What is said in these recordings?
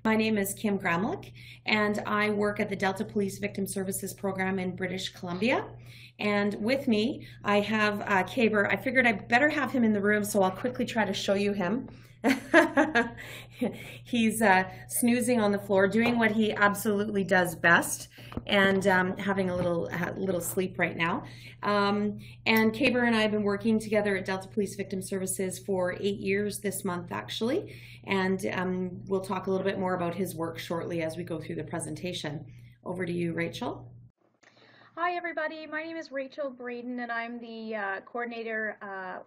My name is Kim Gremlich, and I work at the Delta Police Victim Services Program in British Columbia. And with me, I have Caber. I figured I better have him in the room, so I'll quickly try to show you him. He's snoozing on the floor, doing what he absolutely does best, and having a little sleep right now. And Caber and I have been working together at Delta Police Victim Services for 8 years this month, actually. And we'll talk a little bit more about his work shortly as we go through the presentation. Over to you, Rachel. Hi everybody, my name is Rachel Braden and I'm the coordinator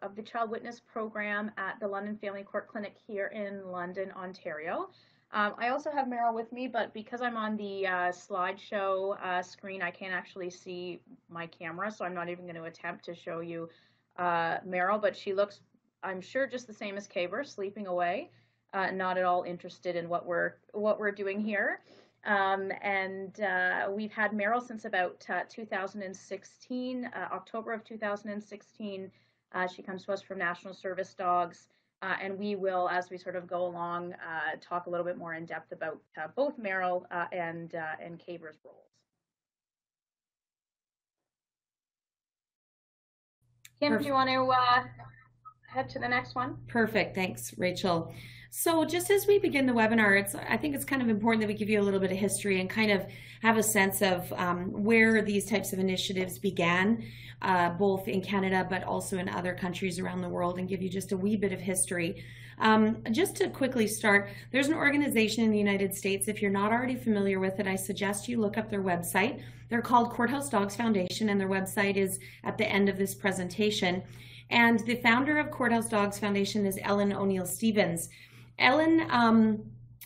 of the Child Witness Program at the London Family Court Clinic here in London, Ontario. I also have Meryl with me, but because I'm on the slideshow screen, I can't actually see my camera, so I'm not even going to attempt to show you Meryl, but she looks, I'm sure, just the same as Caber, sleeping away, not at all interested in what we're doing here. We've had Meryl since about 2016, October of 2016. She comes to us from National Service Dogs, and we will, as we sort of go along, talk a little bit more in depth about both Meryl and Caber's roles. Kim, Perfect. do you want to head to the next one? Perfect. Thanks, Rachel. So just as we begin the webinar, I think it's kind of important that we give you a little bit of history and kind of have a sense of where these types of initiatives began, both in Canada but also in other countries around the world, and give you just a wee bit of history. Just to quickly start, there's an organization in the United States. If you're not already familiar with it, I suggest you look up their website. They're called Courthouse Dogs Foundation, and their website is at the end of this presentation. And the founder of Courthouse Dogs Foundation is Ellen O'Neill Stevens. Ellen,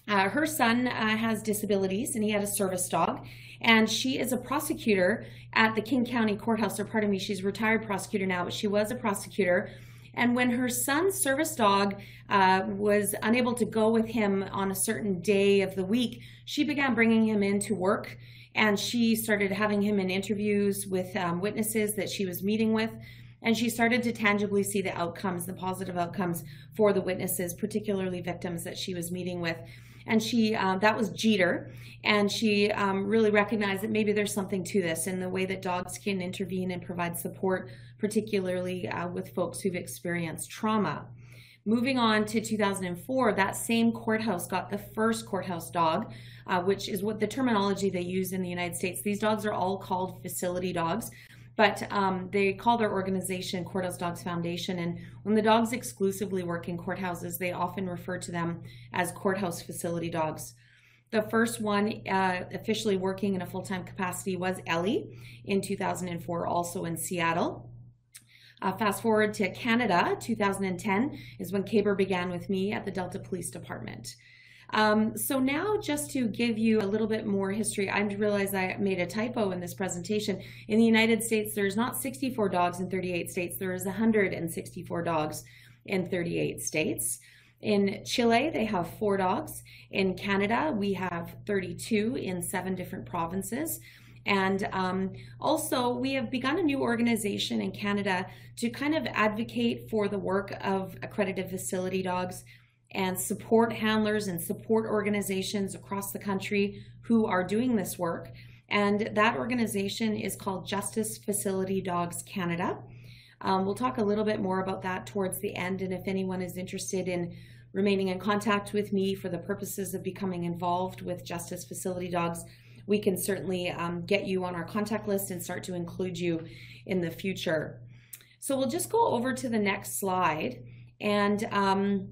her son has disabilities, and he had a service dog, and she is a prosecutor at the King County Courthouse, or pardon me, she's a retired prosecutor now, but she was a prosecutor. And when her son's service dog was unable to go with him on a certain day of the week, she began bringing him into work, and she started having him in interviews with witnesses that she was meeting with. And she started to tangibly see the outcomes, the positive outcomes for the witnesses, particularly victims that she was meeting with. And she, that was Jeter, and she really recognized that maybe there's something to this in the way that dogs can intervene and provide support, particularly with folks who've experienced trauma. Moving on to 2004, that same courthouse got the first courthouse dog, which is what the terminology they use in the United States. These dogs are all called facility dogs. But they call their organization Courthouse Dogs Foundation, and when the dogs exclusively work in courthouses, they often refer to them as courthouse facility dogs. The first one officially working in a full-time capacity was Ellie in 2004, also in Seattle. Fast forward to Canada, 2010 is when Caber began with me at the Delta Police Department. So now, just to give you a little bit more history, I realized I made a typo in this presentation. In the United States, there's not 64 dogs in 38 states. There is 164 dogs in 38 states. In Chile, they have 4 dogs. In Canada, we have 32 in 7 different provinces. And also, we have begun a new organization in Canada to kind of advocate for the work of accredited facility dogs and support handlers and support organizations across the country who are doing this work. And that organization is called Justice Facility Dogs Canada. We'll talk a little bit more about that towards the end, and if anyone is interested in remaining in contact with me for the purposes of becoming involved with Justice Facility Dogs, we can certainly get you on our contact list and start to include you in the future. So we'll just go over to the next slide and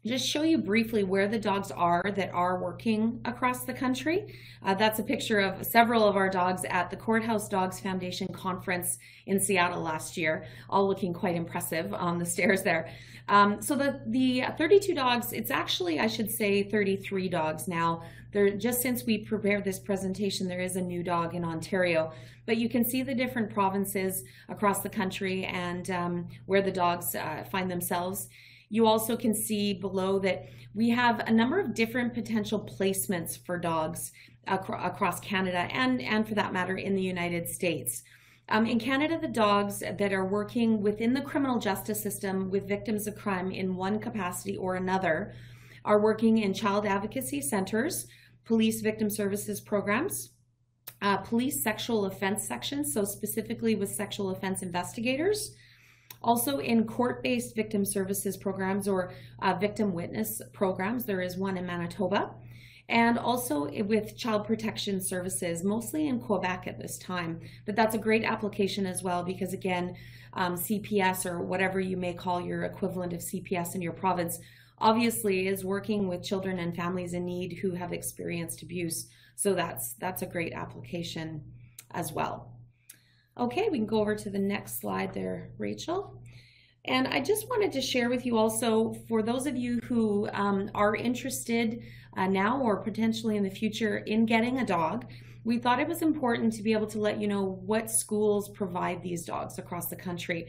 just show you briefly where the dogs are that are working across the country. That's a picture of several of our dogs at the Courthouse Dogs Foundation conference in Seattle last year, all looking quite impressive on the stairs there. So the 32 dogs, it's actually, I should say, 33 dogs now. Just since we prepared this presentation, there is a new dog in Ontario. But you can see the different provinces across the country and where the dogs find themselves. You also can see below that we have a number of different potential placements for dogs across Canada and for that matter in the United States. In Canada, the dogs that are working within the criminal justice system with victims of crime in one capacity or another are working in child advocacy centers, police victim services programs, police sexual offense sections, so specifically with sexual offense investigators, also in court-based victim services programs or victim witness programs. There is one in Manitoba. And also with child protection services, mostly in Quebec at this time. But that's a great application as well because, again, CPS, or whatever you may call your equivalent of CPS in your province, obviously is working with children and families in need who have experienced abuse. So that's a great application as well. Okay, we can go over to the next slide there, Rachel. And I just wanted to share with you also, for those of you who are interested now or potentially in the future in getting a dog, we thought it was important to be able to let you know what schools provide these dogs across the country.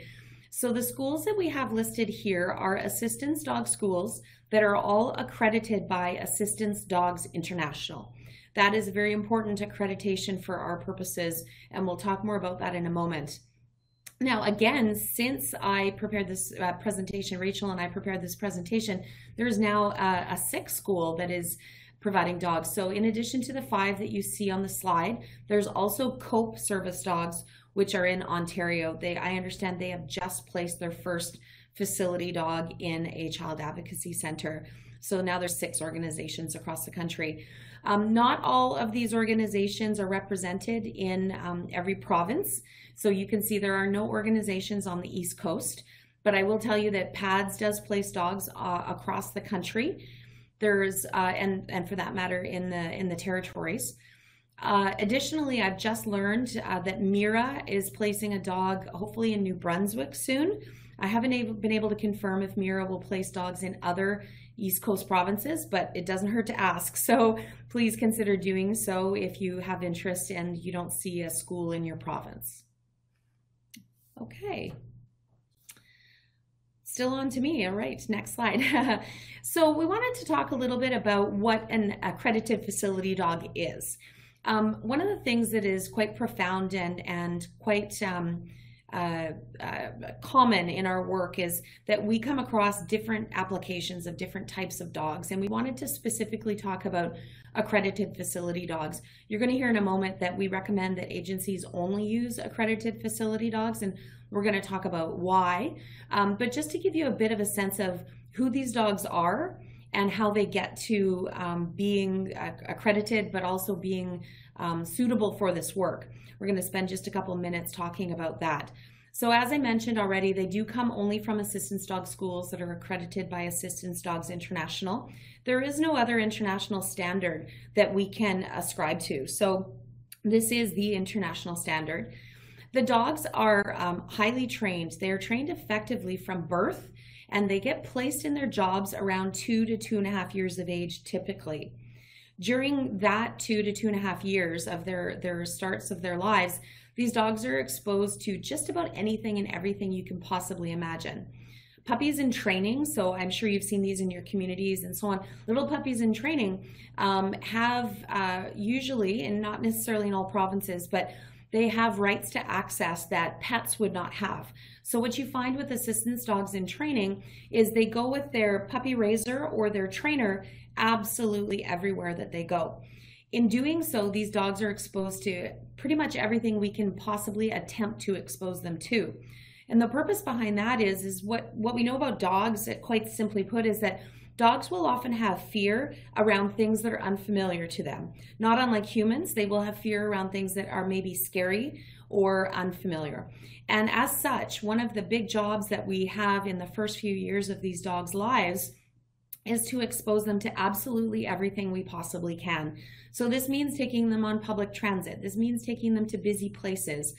So the schools that we have listed here are assistance dog schools that are all accredited by Assistance Dogs International. That is very important accreditation for our purposes, and we'll talk more about that in a moment. Now, again, since I prepared this presentation, Rachel and I prepared this presentation, there is now a sixth school that is providing dogs. So in addition to the 5 that you see on the slide, there's also COPE service dogs, which are in Ontario. I understand they have just placed their first facility dog in a child advocacy center. So now there's 6 organizations across the country. Not all of these organizations are represented in every province. So you can see there are no organizations on the East Coast, but I will tell you that PADS does place dogs across the country. There's, and for that matter, in the territories. Additionally, I've just learned that Mira is placing a dog, hopefully in New Brunswick soon. I haven't been able to confirm if Mira will place dogs in other East Coast provinces, but it doesn't hurt to ask. So please consider doing so if you have interest and you don't see a school in your province. Okay. Still on to me. All right, next slide. So we wanted to talk a little bit about what an accredited facility dog is. One of the things that is quite profound and quite common in our work is that we come across different applications of different types of dogs, and we wanted to specifically talk about accredited facility dogs. You're going to hear in a moment that we recommend that agencies only use accredited facility dogs, and we're going to talk about why. But just to give you a bit of a sense of who these dogs are and how they get to being accredited, but also being suitable for this work. We're going to spend just a couple minutes talking about that. So as I mentioned already, they do come only from assistance dog schools that are accredited by Assistance Dogs International. There is no other international standard that we can ascribe to. So this is the international standard. The dogs are highly trained. They are trained effectively from birth, and they get placed in their jobs around 2 to 2.5 years of age typically. During that 2 to 2.5 years of their starts of their lives, these dogs are exposed to just about anything and everything you can possibly imagine. Puppies in training, so I'm sure you've seen these in your communities and so on, little puppies in training have usually, and not necessarily in all provinces, but they have rights to access that pets would not have. So what you find with assistance dogs in training is they go with their puppy raiser or their trainer absolutely everywhere that they go. In doing so, these dogs are exposed to pretty much everything we can possibly attempt to expose them to. And the purpose behind that is what we know about dogs, quite simply put, is that dogs will often have fear around things that are unfamiliar to them. Not unlike humans, they will have fear around things that are maybe scary or unfamiliar. And as such, one of the big jobs that we have in the first few years of these dogs' lives is to expose them to absolutely everything we possibly can. So this means taking them on public transit. This means taking them to busy places.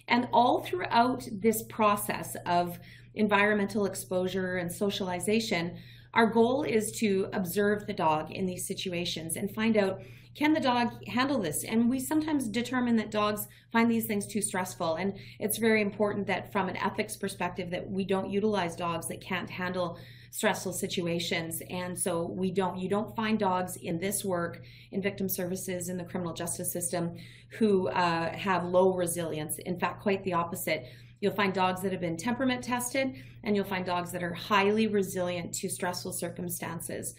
And all throughout this process of environmental exposure and socialization, our goal is to observe the dog in these situations and find out, can the dog handle this? And we sometimes determine that dogs find these things too stressful. And it's very important that from an ethics perspective that we don't utilize dogs that can't handle stressful situations. And so you don't find dogs in this work, in victim services, in the criminal justice system, who have low resilience. In fact, quite the opposite. You'll find dogs that have been temperament tested, and you'll find dogs that are highly resilient to stressful circumstances.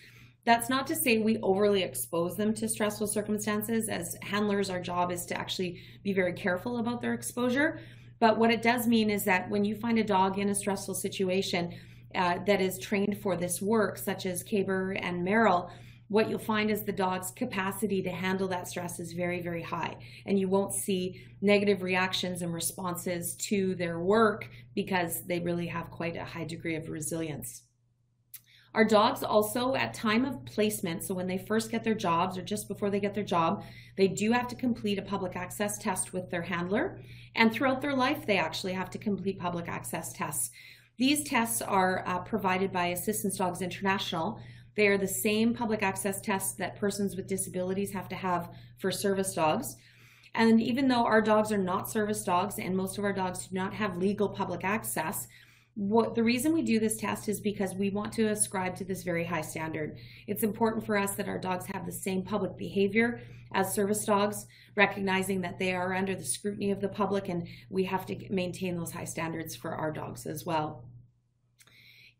That's not to say we overly expose them to stressful circumstances. As handlers, our job is to actually be very careful about their exposure. But what it does mean is that when you find a dog in a stressful situation that is trained for this work, such as Caber and Merrill, what you'll find is the dog's capacity to handle that stress is very, very high. And you won't see negative reactions and responses to their work because they really have quite a high degree of resilience. Our dogs also, at time of placement, so when they first get their jobs or just before they get their job, they do have to complete a public access test with their handler. And throughout their life, they actually have to complete public access tests. These tests are provided by Assistance Dogs International. They are the same public access tests that persons with disabilities have to have for service dogs. And even though our dogs are not service dogs and most of our dogs do not have legal public access, the reason we do this test is because we want to ascribe to this very high standard. It's important for us that our dogs have the same public behavior as service dogs, recognizing that they are under the scrutiny of the public, and we have to maintain those high standards for our dogs as well.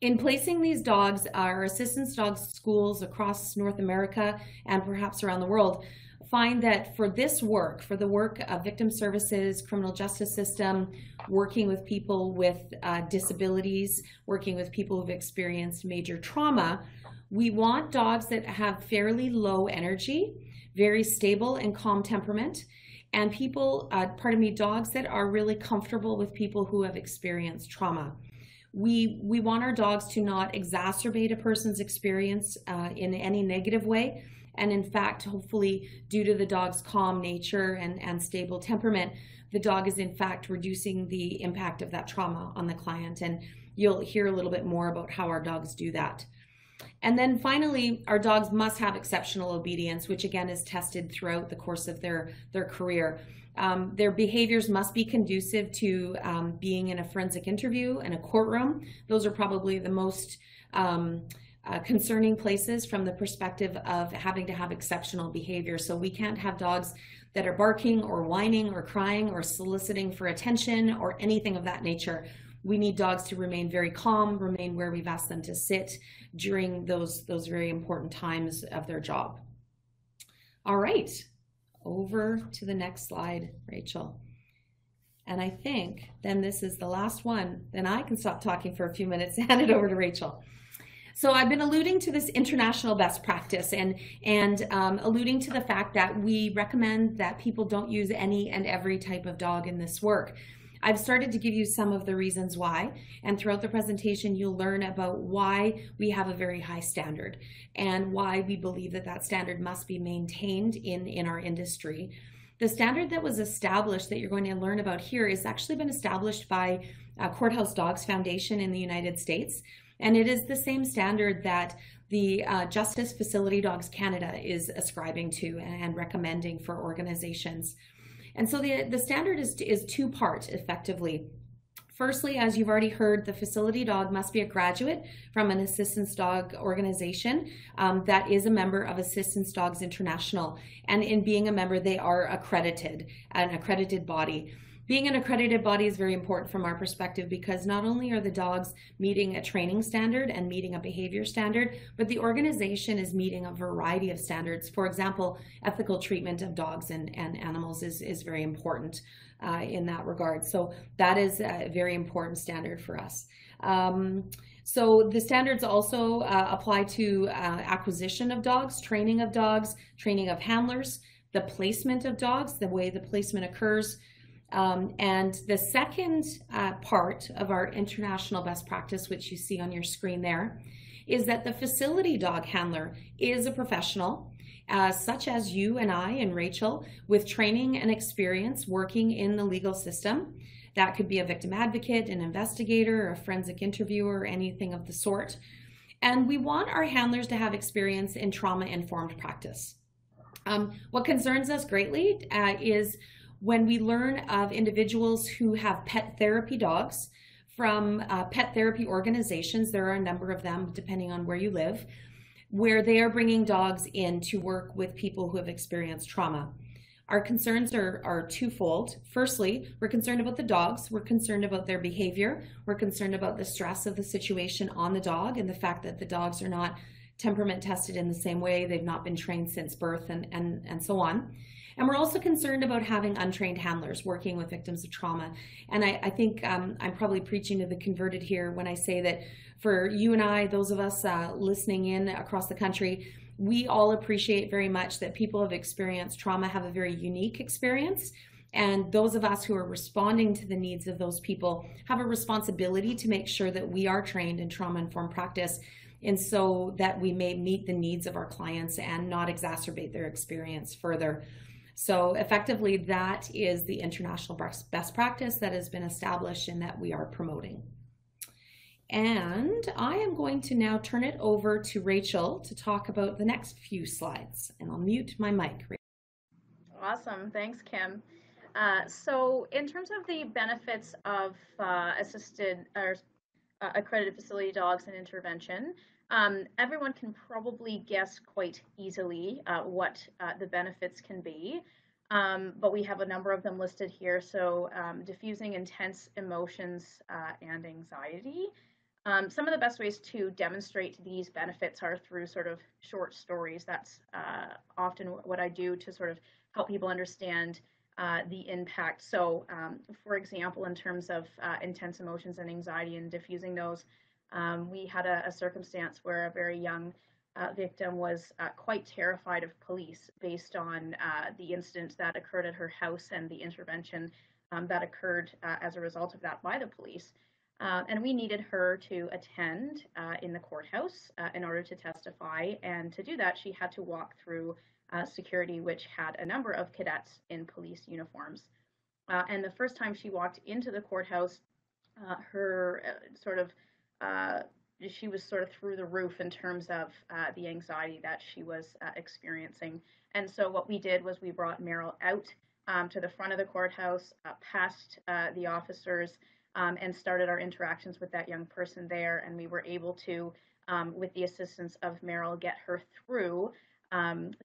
In placing these dogs, our assistance dog schools across North America and perhaps around the world find that for this work, for the work of victim services, criminal justice system, working with people with disabilities, working with people who've experienced major trauma, we want dogs that have fairly low energy, very stable and calm temperament, and dogs that are really comfortable with people who have experienced trauma. We want our dogs to not exacerbate a person's experience in any negative way. And in fact, hopefully, due to the dog's calm nature and stable temperament, the dog is in fact reducing the impact of that trauma on the client. And you'll hear a little bit more about how our dogs do that. And then finally, our dogs must have exceptional obedience, which again is tested throughout the course of their career. Their behaviors must be conducive to being in a forensic interview in a courtroom. Those are probably the most concerning places from the perspective of having to have exceptional behavior. So we can't have dogs that are barking or whining or crying or soliciting for attention or anything of that nature. We need dogs to remain very calm, remain where we've asked them to sit during those very important times of their job. All right, over to the next slide, Rachel. And I think then this is the last one. Then I can stop talking for a few minutes and hand it over to Rachel. So I've been alluding to this international best practice and alluding to the fact that we recommend that people don't use any and every type of dog in this work. I've started to give you some of the reasons why, and throughout the presentation you'll learn about why we have a very high standard and why we believe that that standard must be maintained in our industry. The standard that was established that you're going to learn about here has actually been established by Courthouse Dogs Foundation in the United States. And it is the same standard that the Justice Facility Dogs Canada is ascribing to and recommending for organizations. And so the standard is two-part effectively. Firstly, as you've already heard, the facility dog must be a graduate from an assistance dog organization that is a member of Assistance Dogs International. And in being a member, they are accredited, an accredited body. Being an accredited body is very important from our perspective because not only are the dogs meeting a training standard and meeting a behavior standard, but the organization is meeting a variety of standards. For example, ethical treatment of dogs and animals is very important in that regard. So that is a very important standard for us. So the standards also apply to acquisition of dogs, training of handlers, the placement of dogs, the way the placement occurs. And the second part of our international best practice, which you see on your screen there, is that the facility dog handler is a professional, such as you and I and Rachel, with training and experience working in the legal system. That could be a victim advocate, an investigator, a forensic interviewer, or anything of the sort. And we want our handlers to have experience in trauma-informed practice. What concerns us greatly is when we learn of individuals who have pet therapy dogs from pet therapy organizations. There are a number of them depending on where you live, where they are bringing dogs in to work with people who have experienced trauma. Our concerns are twofold. Firstly, we're concerned about the dogs. We're concerned about their behavior. We're concerned about the stress of the situation on the dog and the fact that the dogs are not temperament tested in the same way. They've not been trained since birth, and so on. And we're also concerned about having untrained handlers working with victims of trauma. And I think I'm probably preaching to the converted here when I say that for you and I, those of us listening in across the country, we all appreciate very much that people who have experienced trauma have a very unique experience. And those of us who are responding to the needs of those people have a responsibility to make sure that we are trained in trauma-informed practice, and so that we may meet the needs of our clients and not exacerbate their experience further. So effectively, that is the international best practice that has been established and that we are promoting. And I am going to now turn it over to Rachel to talk about the next few slides, and I'll mute my mic. Awesome, thanks, Kim. So in terms of the benefits of assisted or accredited facility dogs and intervention, everyone can probably guess quite easily what the benefits can be, but we have a number of them listed here. So diffusing intense emotions and anxiety. Some of the best ways to demonstrate these benefits are through sort of short stories. That's often what I do to sort of help people understand the impact. So, for example, in terms of intense emotions and anxiety and diffusing those, we had a circumstance where a very young victim was quite terrified of police based on the incident that occurred at her house and the intervention that occurred as a result of that by the police. And we needed her to attend in the courthouse in order to testify. And to do that, she had to walk through security, which had a number of cadets in police uniforms. And the first time she walked into the courthouse, her she was sort of through the roof in terms of the anxiety that she was experiencing. And so what we did was we brought Meryl out to the front of the courthouse, past the officers, and started our interactions with that young person there. And we were able to, with the assistance of Meryl, get her through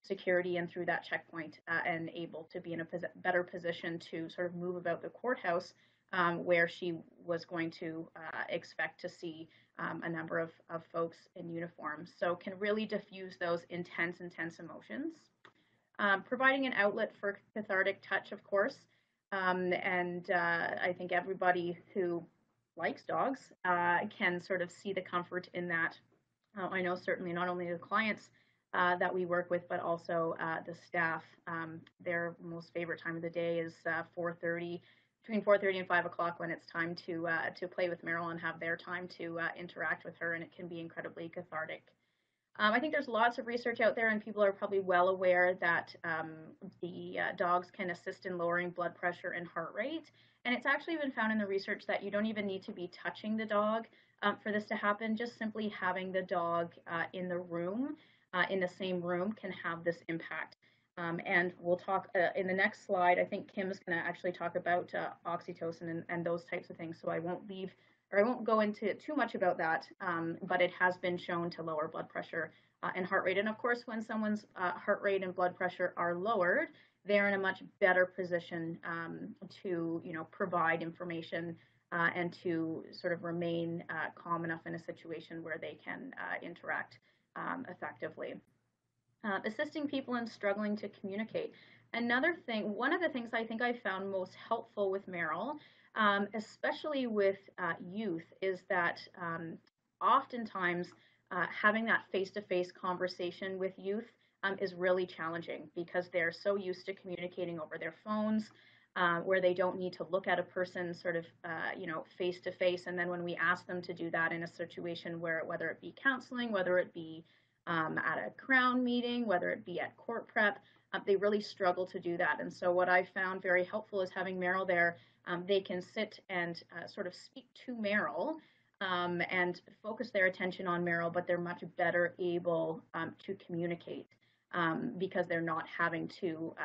security and through that checkpoint, and able to be in a better position to sort of move about the courthouse, where she was going to expect to see a number of folks in uniform. So can really diffuse those intense emotions. Providing an outlet for cathartic touch, of course. And I think everybody who likes dogs can sort of see the comfort in that. I know certainly not only the clients that we work with, but also the staff. Their most favorite time of the day is 4:30, between 4:30 and 5 o'clock, when it's time to play with Meryl and have their time to interact with her, and it can be incredibly cathartic. I think there's lots of research out there, and people are probably well aware that the dogs can assist in lowering blood pressure and heart rate. And it's actually been found in the research that you don't even need to be touching the dog for this to happen. Just simply having the dog in the room, in the same room, can have this impact. And we'll talk in the next slide. I think Kim's going to actually talk about oxytocin and those types of things. So I won't go into too much about that, but it has been shown to lower blood pressure and heart rate. And of course, when someone's heart rate and blood pressure are lowered, they're in a much better position to, provide information and to sort of remain calm enough in a situation where they can interact effectively. Assisting people in struggling to communicate. One of the things I think I found most helpful with Meryl, especially with youth, is that oftentimes having that face-to-face conversation with youth is really challenging, because they're so used to communicating over their phones, where they don't need to look at a person sort of, face-to-face. And then when we ask them to do that in a situation where, whether it be counseling, whether it be at a Crown meeting, whether it be at court prep, they really struggle to do that. And so what I found very helpful is having Meryl there. They can sit and sort of speak to Meryl and focus their attention on Meryl, but they're much better able to communicate because they're not having to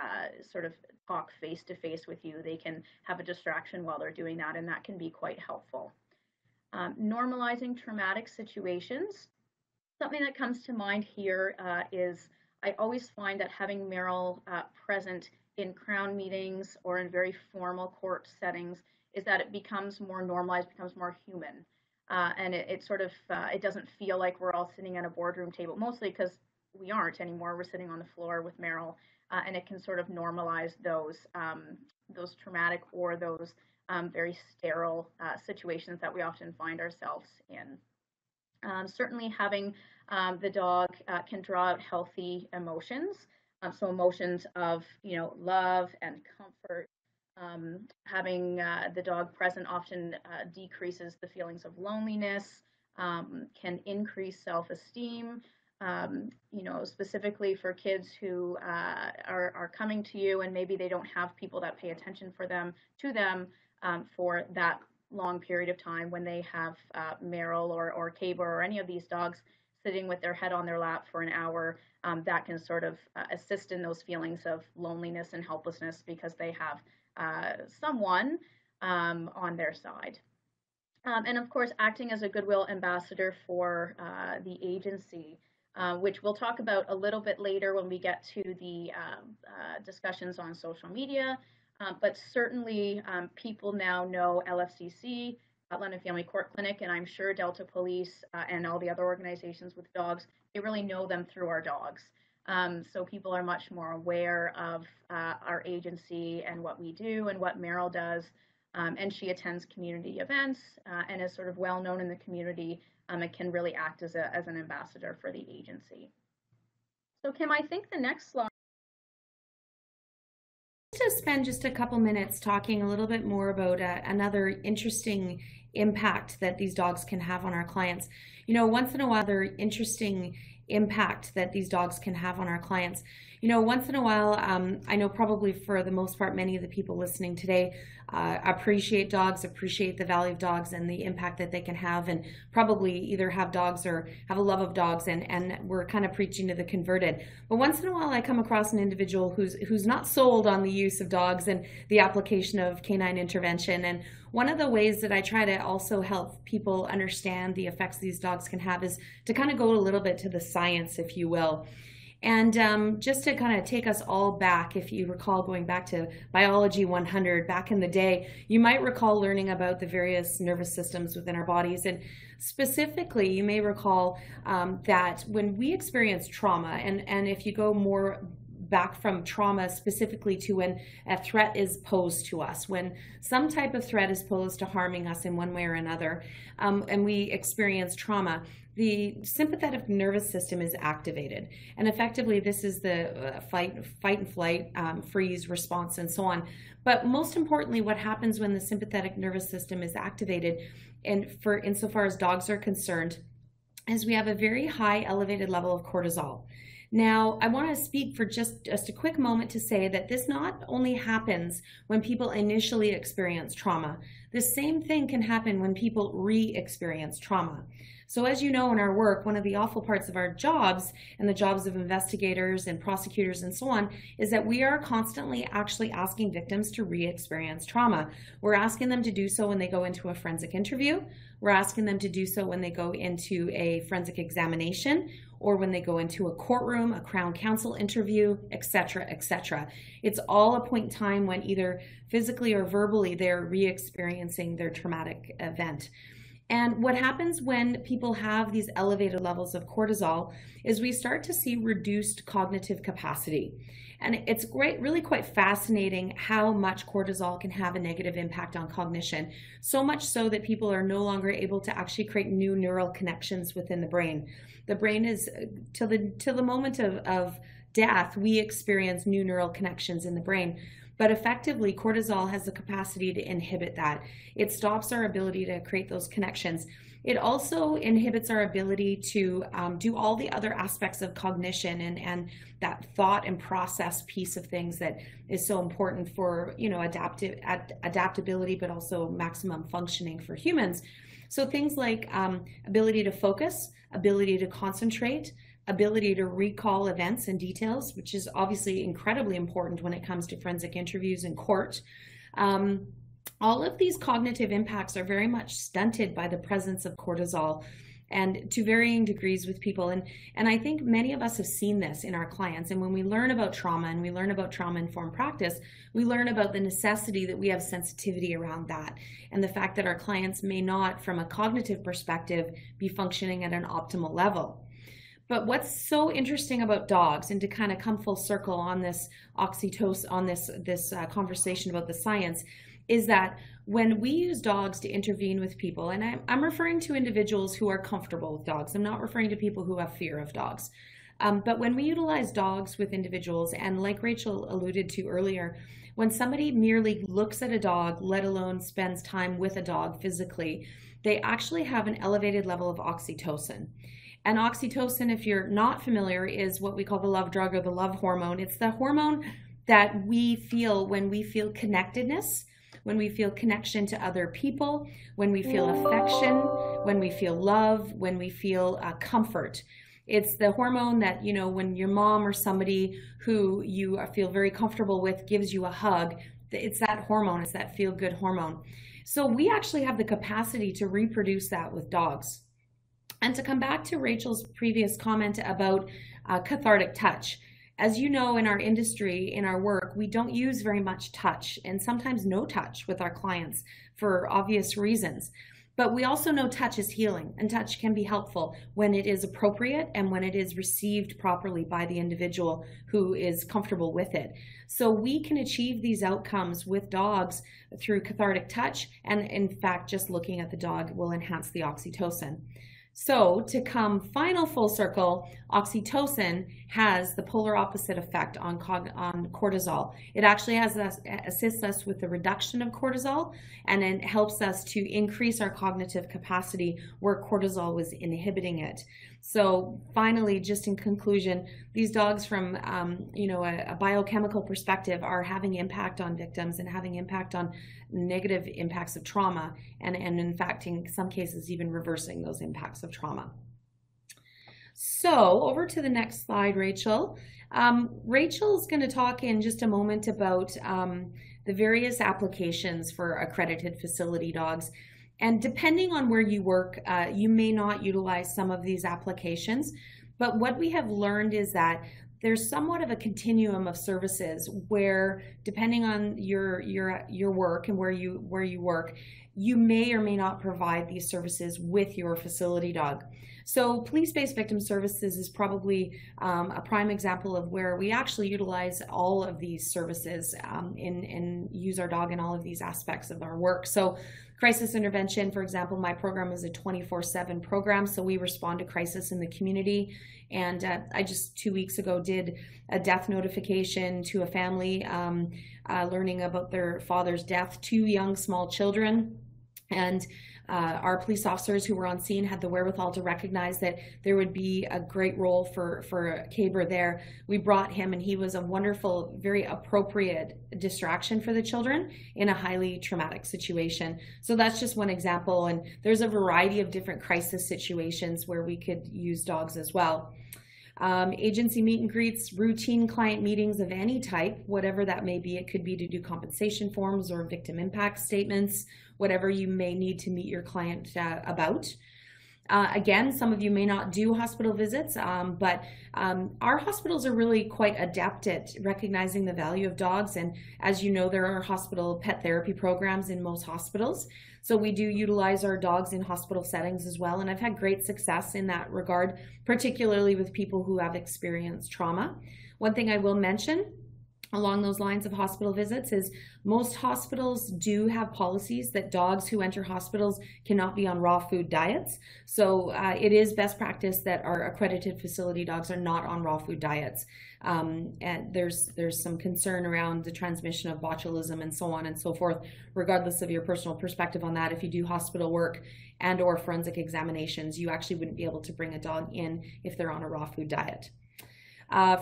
sort of talk face-to-face with you. They can have a distraction while they're doing that, and that can be quite helpful. Normalizing traumatic situations. Something that comes to mind here is I always find that having Meryl present in Crown meetings or in very formal court settings is that it becomes more normalized, becomes more human. and it sort of it doesn't feel like we're all sitting at a boardroom table, mostly because we aren't anymore. We're sitting on the floor with Meryl, and it can sort of normalize those traumatic or those very sterile situations that we often find ourselves in. Certainly having the dog can draw out healthy emotions, so emotions of, love and comfort. Having the dog present often decreases the feelings of loneliness, can increase self-esteem, specifically for kids who are coming to you and maybe they don't have people that pay attention to them for that long period of time. When they have Meryl or Cable or any of these dogs sitting with their head on their lap for an hour, that can sort of assist in those feelings of loneliness and helplessness because they have someone on their side. And of course, acting as a goodwill ambassador for the agency, which we'll talk about a little bit later when we get to the discussions on social media. But certainly people now know LFCC, London Family Court Clinic, and I'm sure Delta Police and all the other organizations with dogs, they really know them through our dogs. So people are much more aware of our agency and what we do and what Meryl does. And she attends community events and is sort of well known in the community and can really act as an ambassador for the agency. So Kim, I think the next slide. To spend just a couple minutes talking a little bit more about another interesting impact that these dogs can have on our clients. Once in a while, they're interesting impact that these dogs can have on our clients. Once in a while, I know probably for the most part, many of the people listening today appreciate dogs, appreciate the value of dogs and the impact that they can have, and probably either have dogs or have a love of dogs, and we're kind of preaching to the converted. But once in a while, I come across an individual who's not sold on the use of dogs and the application of canine intervention. And one of the ways that I try to also help people understand the effects these dogs can have is to kind of go a little bit to the science, if you will. And just to kind of take us all back, if you recall going back to Biology 100, back in the day, you might recall learning about the various nervous systems within our bodies. And specifically, you may recall that when we experience trauma, and if you go more back from trauma specifically to when a threat is posed to us, when some type of threat is posed to harming us in one way or another, and we experience trauma, the sympathetic nervous system is activated. And effectively, this is the fight and flight, freeze response, and so on. But most importantly, what happens when the sympathetic nervous system is activated, and for insofar as dogs are concerned, is we have a very high elevated level of cortisol. Now, I want to speak for just a quick moment to say that this not only happens when people initially experience trauma. The same thing can happen when people re-experience trauma. So as you know, in our work, one of the awful parts of our jobs and the jobs of investigators and prosecutors and so on is that we are constantly actually asking victims to re-experience trauma. We're asking them to do so when they go into a forensic interview. We're asking them to do so when they go into a forensic examination, or when they go into a courtroom, a Crown Counsel interview, etc., etc. It's all a point in time when either physically or verbally they're re-experiencing their traumatic event. And what happens when people have these elevated levels of cortisol is we start to see reduced cognitive capacity. And it's really quite fascinating how much cortisol can have a negative impact on cognition. So much so that people are no longer able to actually create new neural connections within the brain. The brain is, till the moment of death, we experience new neural connections in the brain. But effectively, cortisol has the capacity to inhibit that. It stops our ability to create those connections. It also inhibits our ability to do all the other aspects of cognition and that thought and process piece of things that is so important for, adaptability, but also maximum functioning for humans. So things like ability to focus, ability to concentrate, ability to recall events and details, which is obviously incredibly important when it comes to forensic interviews in court. All of these cognitive impacts are very much stunted by the presence of cortisol. and to varying degrees with people. And I think many of us have seen this in our clients. And when we learn about trauma and we learn about trauma-informed practice, we learn about the necessity that we have sensitivity around that, and the fact that our clients may not, from a cognitive perspective, be functioning at an optimal level. But what's so interesting about dogs, and to kind of come full circle on this oxytocin, on this conversation about the science, is that when we use dogs to intervene with people, and I'm referring to individuals who are comfortable with dogs, I'm not referring to people who have fear of dogs, but when we utilize dogs with individuals, and like Rachel alluded to earlier, when somebody merely looks at a dog, let alone spends time with a dog physically, they actually have an elevated level of oxytocin. And oxytocin, if you're not familiar, is what we call the love drug or the love hormone. It's the hormone that we feel when we feel connectedness, when we feel connection to other people, when we feel affection, when we feel love, when we feel comfort. It's the hormone that, you know, when your mom or somebody who you feel very comfortable with gives you a hug, it's that hormone, it's that feel-good hormone. So we actually have the capacity to reproduce that with dogs. And to come back to Rachel's previous comment about cathartic touch, as you know, in our industry, in our work, we don't use very much touch, and sometimes no touch with our clients for obvious reasons. But we also know touch is healing, and touch can be helpful when it is appropriate and when it is received properly by the individual who is comfortable with it. So we can achieve these outcomes with dogs through cathartic touch, and in fact, just looking at the dog will enhance the oxytocin. So to come final full circle, oxytocin has the polar opposite effect on cortisol. It actually assists us with the reduction of cortisol, and it helps us to increase our cognitive capacity where cortisol was inhibiting it. So finally, just in conclusion, these dogs from a biochemical perspective are having impact on victims and having impact on negative impacts of trauma, and in fact, in some cases, even reversing those impacts of trauma. So over to the next slide, Rachel. Rachel's going to talk in just a moment about the various applications for accredited facility dogs. And depending on where you work, you may not utilize some of these applications. But what we have learned is that there's somewhat of a continuum of services where, depending on your work and where you work, you may or may not provide these services with your facility dog. So police-based victim services is probably a prime example of where we actually utilize all of these services and use our dog in all of these aspects of our work. So crisis intervention, for example, my program is a 24/7 program, so we respond to crisis in the community. And I just 2 weeks ago did a death notification to a family learning about their father's death, 2 young small children. And our police officers who were on scene had the wherewithal to recognize that there would be a great role for Caber there. We brought him, and he was a wonderful, very appropriate distraction for the children in a highly traumatic situation. So that's just one example, and there's a variety of different crisis situations where we could use dogs as well. Agency meet and greets, routine client meetings of any type, whatever that may be. It could be to do compensation forms or victim impact statements, whatever you may need to meet your client about. Again, some of you may not do hospital visits, but our hospitals are really quite adept at recognizing the value of dogs. And as you know, there are hospital pet therapy programs in most hospitals. So we do utilize our dogs in hospital settings as well. And I've had great success in that regard, particularly with people who have experienced trauma. One thing I will mention along those lines of hospital visits is most hospitals do have policies that dogs who enter hospitals cannot be on raw food diets. So it is best practice that our accredited facility dogs are not on raw food diets. And there's some concern around the transmission of botulism and so on and so forth, regardless of your personal perspective on that. If you do hospital work and or forensic examinations, you actually wouldn't be able to bring a dog in if they're on a raw food diet.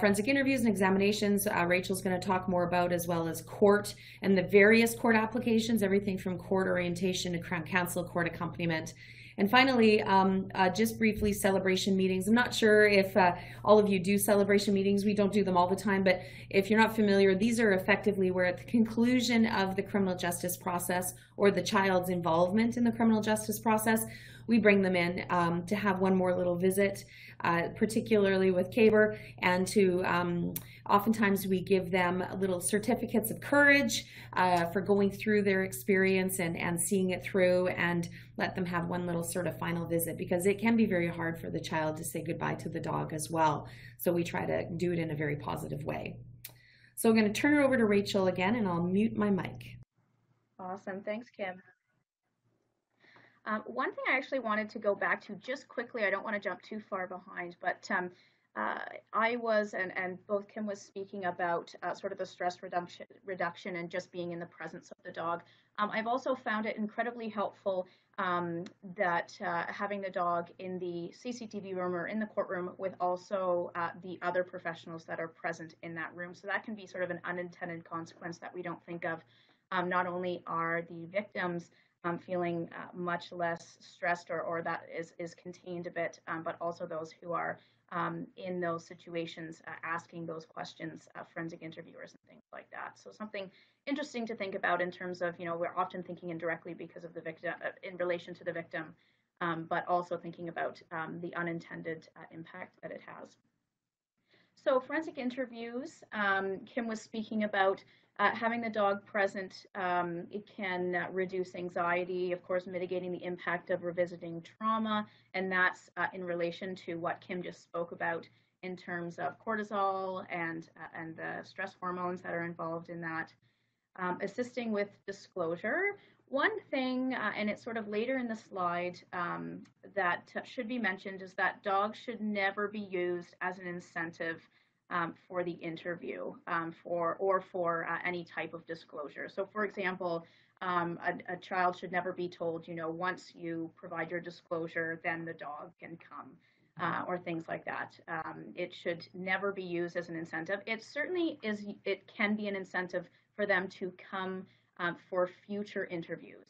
Forensic interviews and examinations, Rachel's going to talk more about, as well as court and the various court applications, everything from court orientation to Crown Counsel, court accompaniment. And finally, just briefly, celebration meetings. I'm not sure if all of you do celebration meetings. We don't do them all the time, but if you're not familiar, these are effectively where at the conclusion of the criminal justice process or the child's involvement in the criminal justice process, we bring them in to have one more little visit, particularly with Caber, and to oftentimes we give them little certificates of courage for going through their experience and seeing it through, and let them have one little sort of final visit, because it can be very hard for the child to say goodbye to the dog as well. So we try to do it in a very positive way. So I'm going to turn it over to Rachel again, and I'll mute my mic. Awesome. Thanks, Kim. One thing I actually wanted to go back to just quickly, I don't want to jump too far behind, but I was, and both Kim was speaking about sort of the stress reduction and just being in the presence of the dog. I've also found it incredibly helpful that having the dog in the CCTV room or in the courtroom with also the other professionals that are present in that room. So that can be sort of an unintended consequence that we don't think of. Not only are the victims feeling much less stressed, or that is contained a bit, but also those who are in those situations asking those questions, forensic interviewers and things like that. So something interesting to think about in terms of, we're often thinking indirectly because of the victim, in relation to the victim, but also thinking about the unintended impact that it has. So forensic interviews, Kim was speaking about having the dog present. It can reduce anxiety, of course, mitigating the impact of revisiting trauma, and that's in relation to what Kim just spoke about in terms of cortisol and the stress hormones that are involved in that. Assisting with disclosure. One thing, and it's sort of later in the slide, that should be mentioned is that dogs should never be used as an incentive for the interview for any type of disclosure. So, for example, a child should never be told, once you provide your disclosure, then the dog can come. Or things like that. It should never be used as an incentive. It certainly is. It can be an incentive for them to come for future interviews.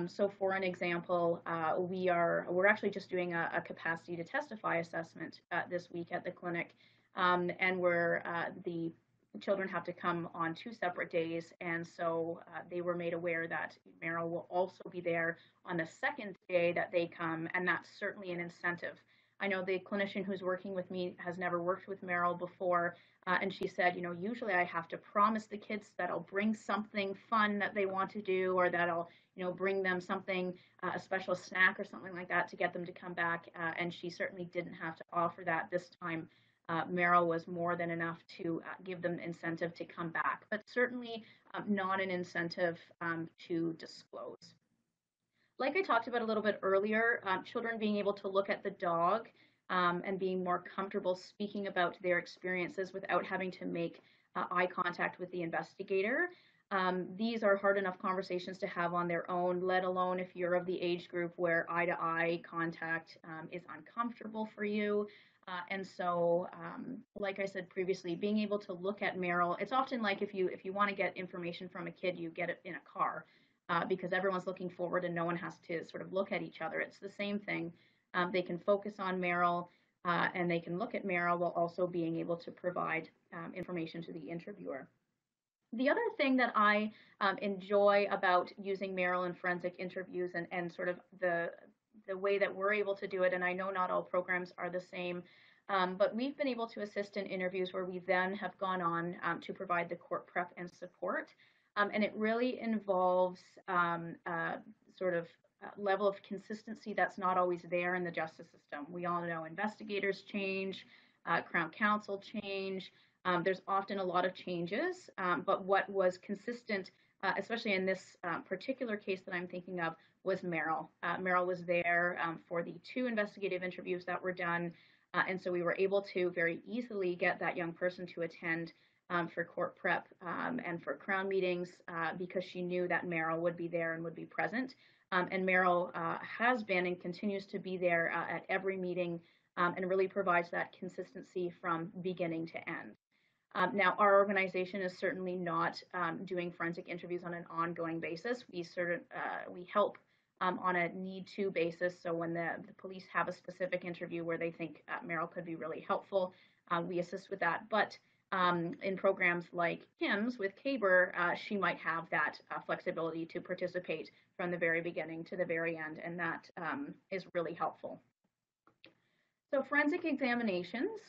So, for an example, we're actually just doing a capacity to testify assessment this week at the clinic, and where the children have to come on 2 separate days, and so they were made aware that Meryl will also be there on the second day that they come, and that's certainly an incentive. I know the clinician who's working with me has never worked with Meryl before, and she said, usually I have to promise the kids that I'll bring something fun that they want to do, or that I'll, bring them something, a special snack or something like that to get them to come back, and she certainly didn't have to offer that this time. Meryl was more than enough to give them incentive to come back, but certainly not an incentive to disclose. Like I talked about a little bit earlier, children being able to look at the dog and being more comfortable speaking about their experiences without having to make eye contact with the investigator. These are hard enough conversations to have on their own, let alone if you're of the age group where eye-to-eye contact is uncomfortable for you. And so, like I said previously, being able to look at Meryl, it's often like if you want to get information from a kid, you get it in a car. Because everyone's looking forward and no one has to sort of look at each other. It's the same thing. They can focus on Meryl and they can look at Meryl while also being able to provide information to the interviewer. The other thing that I enjoy about using Meryl in forensic interviews and sort of the way that we're able to do it, and I know not all programs are the same, but we've been able to assist in interviews where we then have gone on to provide the court prep and support. And it really involves sort of level of consistency that's not always there in the justice system. We all know investigators change, Crown Counsel change. There's often a lot of changes, but what was consistent, especially in this particular case that I'm thinking of, was Meryl. Meryl was there for the 2 investigative interviews that were done, and so we were able to very easily get that young person to attend for court prep and for Crown meetings because she knew that Meryl would be there and would be present. And Meryl has been and continues to be there at every meeting and really provides that consistency from beginning to end. Now, our organization is certainly not doing forensic interviews on an ongoing basis. We help on a need-to basis. So when the police have a specific interview where they think Meryl could be really helpful, we assist with that. But In programs like Kim's with KBER, she might have that flexibility to participate from the very beginning to the very end, and that is really helpful. So forensic examinations.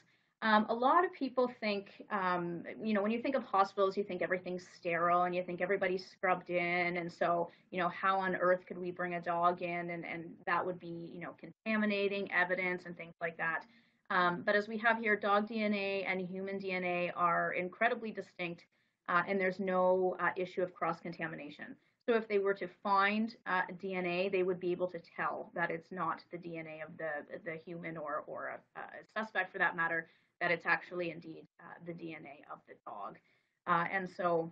A lot of people think, when you think of hospitals, you think everything's sterile and you think everybody's scrubbed in. And so, how on earth could we bring a dog in and that would be, contaminating evidence and things like that. But as we have here, dog DNA and human DNA are incredibly distinct, and there's no issue of cross-contamination. So if they were to find DNA, they would be able to tell that it's not the DNA of the human or a suspect for that matter, that it's actually indeed the DNA of the dog. And so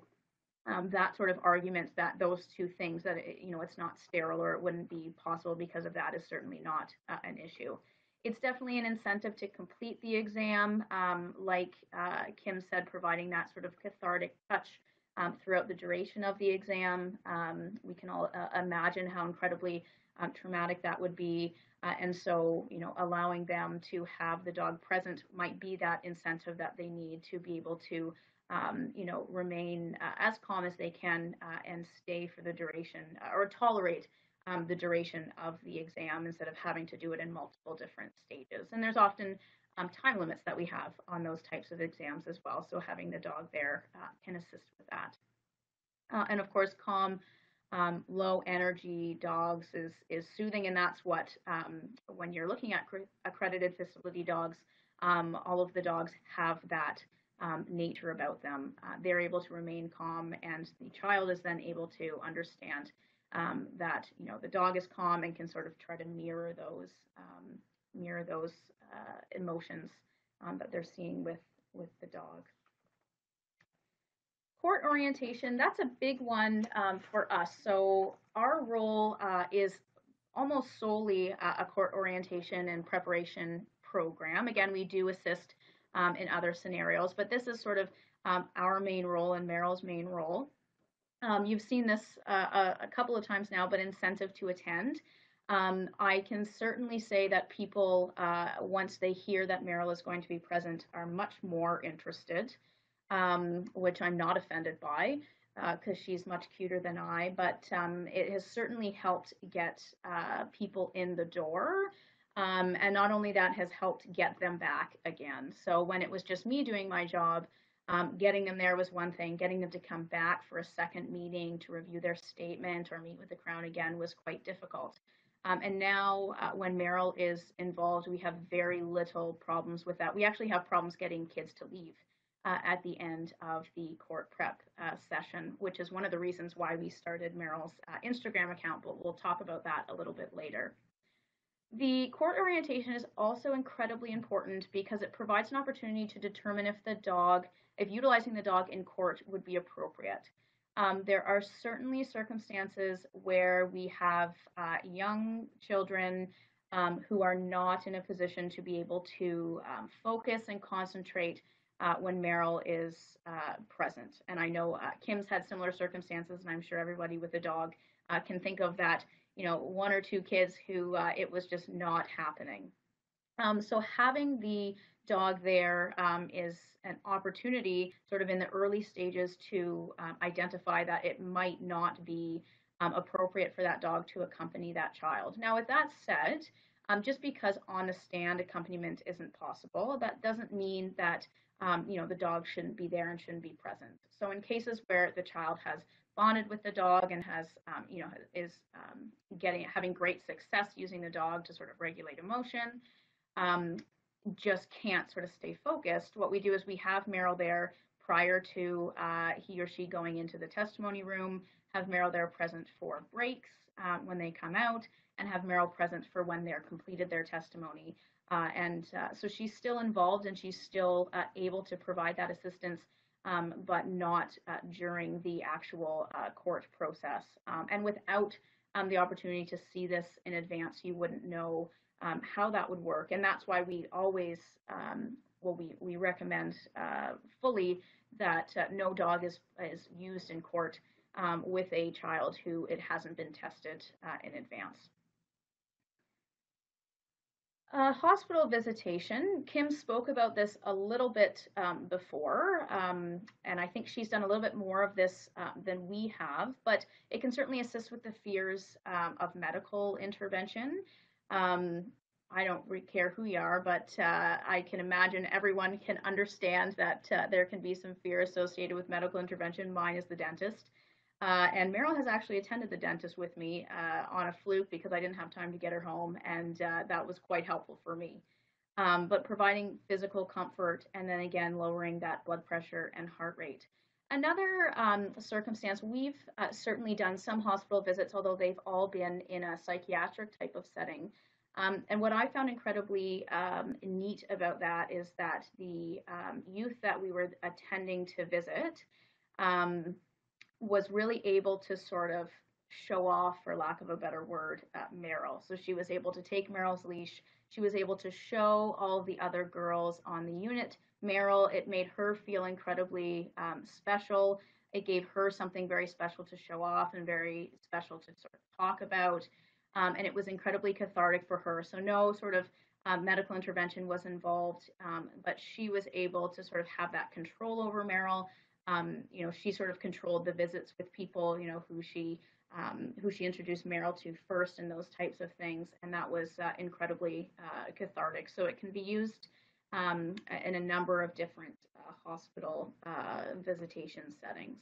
that sort of argument that those two things, that it's not sterile or it wouldn't be possible because of that, is certainly not an issue. It's definitely an incentive to complete the exam, like Kim said, providing that sort of cathartic touch throughout the duration of the exam. We can all imagine how incredibly traumatic that would be. And so, allowing them to have the dog present might be that incentive that they need to be able to, remain as calm as they can and stay for the duration or tolerate the duration of the exam instead of having to do it in multiple different stages. And there's often time limits that we have on those types of exams as well. So having the dog there can assist with that. And of course, calm, low energy dogs is soothing. And that's what, when you're looking at accredited facility dogs, all of the dogs have that nature about them. They're able to remain calm, and the child is then able to understand that the dog is calm and can sort of try to mirror those emotions that they're seeing with the dog. Court orientation, that's a big one for us. So our role is almost solely a court orientation and preparation program. Again, we do assist in other scenarios, but this is sort of our main role and Meryl's main role. You've seen this a couple of times now, but incentive to attend. I can certainly say that people, once they hear that Meryl is going to be present, are much more interested, which I'm not offended by, because she's much cuter than I, but it has certainly helped get people in the door. And not only that, has helped get them back again. So when it was just me doing my job, getting them there was one thing. Getting them to come back for a second meeting to review their statement or meet with the Crown again was quite difficult. And now when Meryl is involved, we have very little problems with that. We actually have problems getting kids to leave at the end of the court prep session, which is one of the reasons why we started Meryl's Instagram account, but we'll talk about that a little bit later. The court orientation is also incredibly important because it provides an opportunity to determine if utilizing the dog in court would be appropriate. There are certainly circumstances where we have young children who are not in a position to be able to focus and concentrate when Meryl is present. And I know Kim's had similar circumstances, and I'm sure everybody with a dog can think of that, one or two kids who it was just not happening. So having the dog there is an opportunity sort of in the early stages to identify that it might not be appropriate for that dog to accompany that child. Now, with that said, just because on the stand accompaniment isn't possible, that doesn't mean that the dog shouldn't be there and shouldn't be present. So in cases where the child has bonded with the dog and has, is having great success using the dog to sort of regulate emotion, just can't sort of stay focused. What we do is we have Meryl there prior to he or she going into the testimony room, have Meryl there present for breaks when they come out, and have Meryl present for when they're completed their testimony. So she's still involved and she's still able to provide that assistance, but not during the actual court process. And without the opportunity to see this in advance, you wouldn't know how that would work. And that's why we always, we recommend fully that no dog is used in court with a child who it hasn't been tested in advance. Hospital visitation. Kim spoke about this a little bit before, and I think she's done a little bit more of this than we have, but it can certainly assist with the fears of medical intervention. Um, I don't really care who you are, but I can imagine everyone can understand that there can be some fear associated with medical intervention. Mine is the dentist. And Meryl has actually attended the dentist with me on a fluke because I didn't have time to get her home, and that was quite helpful for me. But providing physical comfort and then again lowering that blood pressure and heart rate. Another circumstance, we've certainly done some hospital visits, although they've all been in a psychiatric type of setting. And what I found incredibly neat about that is that the youth that we were attending to visit um, was really able to sort of show off, for lack of a better word, Meryl. So she was able to take Meryl's leash. She was able to show all of the other girls on the unit Meryl. It made her feel incredibly special. It gave her something very special to show off and very special to sort of talk about. And it was incredibly cathartic for her. So no sort of medical intervention was involved, but she was able to sort of have that control over Meryl. She sort of controlled the visits with people, who she introduced Meryl to first and those types of things. And that was incredibly cathartic. So it can be used in a number of different hospital visitation settings.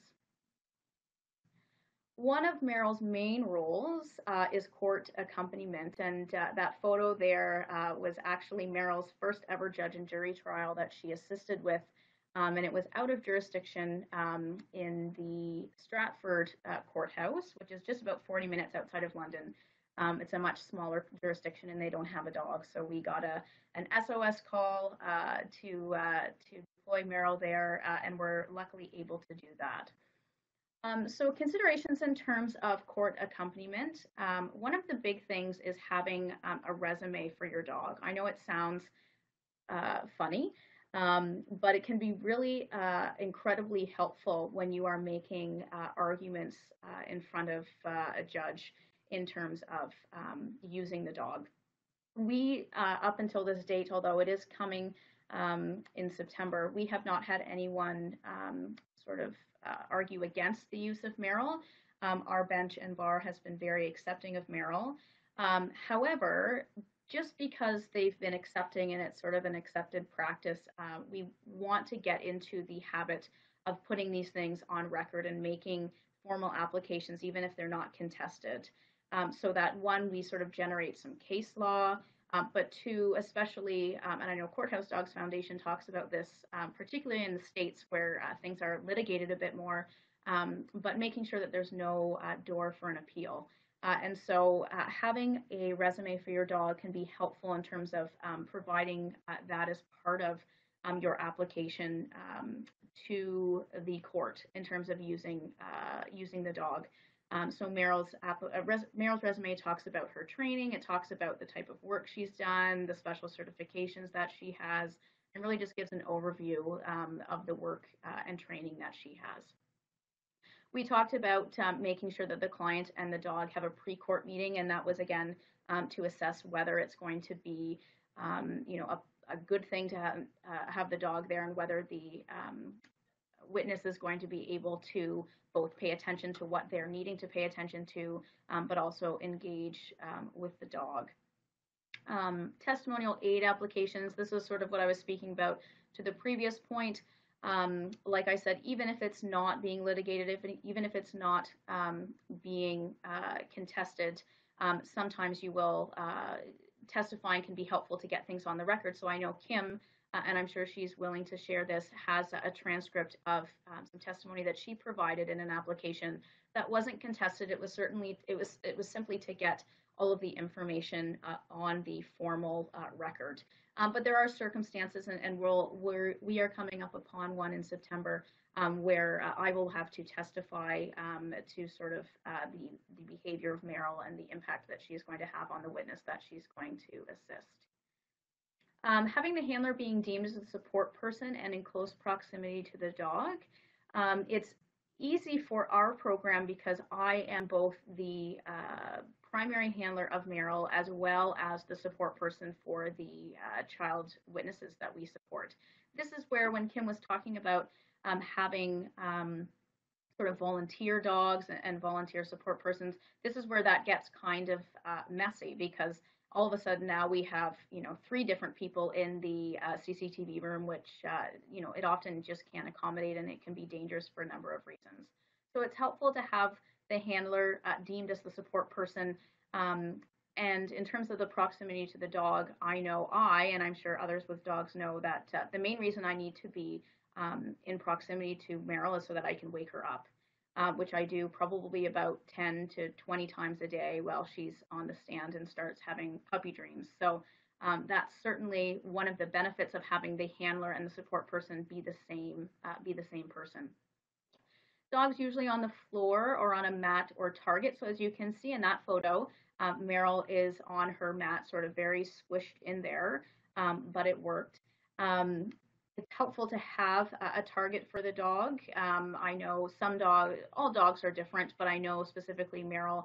One of Meryl's main roles is court accompaniment, and that photo there was actually Meryl's first ever judge and jury trial that she assisted with, and it was out of jurisdiction in the Stratford courthouse, which is just about 40 minutes outside of London. It's a much smaller jurisdiction, and they don't have a dog, so we got an SOS call to deploy Meryl there, and we're luckily able to do that. So considerations in terms of court accompaniment. One of the big things is having a resume for your dog. I know it sounds funny, but it can be really incredibly helpful when you are making arguments in front of a judge in terms of using the dog. We, up until this date, although it is coming in September, we have not had anyone sort of argue against the use of Meryl. Our bench and bar has been very accepting of Meryl. However, just because they've been accepting and it's sort of an accepted practice, we want to get into the habit of putting these things on record and making formal applications, even if they're not contested. So that one, we sort of generate some case law, but two, especially, and I know Courthouse Dogs Foundation talks about this, particularly in the states where things are litigated a bit more, but making sure that there's no door for an appeal. And so having a resume for your dog can be helpful in terms of providing that as part of your application to the court in terms of using the dog. So Meryl's resume talks about her training. It talks about the type of work she's done, the special certifications that she has, and really just gives an overview of the work and training that she has. We talked about making sure that the client and the dog have a pre-court meeting, and that was again to assess whether it's going to be, a good thing to have the dog there, and whether the witness is going to be able to both pay attention to what they're needing to pay attention to, but also engage with the dog. Testimonial aid applications. This is sort of what I was speaking about to the previous point. Like I said, even if it's not being litigated, even if it's not being contested, sometimes you will testifying can be helpful to get things on the record. So I know Kim, and I'm sure she's willing to share this, has a transcript of some testimony that she provided in an application that wasn't contested. It was simply to get all of the information on the formal record. But there are circumstances, and we are coming up upon one in September where I will have to testify to sort of the behavior of Meryl and the impact that she is going to have on the witness that she's going to assist. Having the handler being deemed as a support person and in close proximity to the dog. It's easy for our program because I am both the primary handler of Meryl, as well as the support person for the child witnesses that we support. This is where, when Kim was talking about having sort of volunteer dogs and volunteer support persons, this is where that gets kind of messy, because all of a sudden now we have, 3 different people in the CCTV room, which, it often just can't accommodate, and it can be dangerous for a number of reasons. So it's helpful to have the handler deemed as the support person. And in terms of the proximity to the dog, and I'm sure others with dogs know that the main reason I need to be in proximity to Meryl is so that I can wake her up, which I do probably about 10 to 20 times a day while she's on the stand and starts having puppy dreams. So that's certainly one of the benefits of having the handler and the support person be the same person. Dogs usually on the floor or on a mat or target. So as you can see in that photo, Meryl is on her mat, sort of very squished in there, but it worked. It's helpful to have a target for the dog. I know all dogs are different, but I know specifically Meryl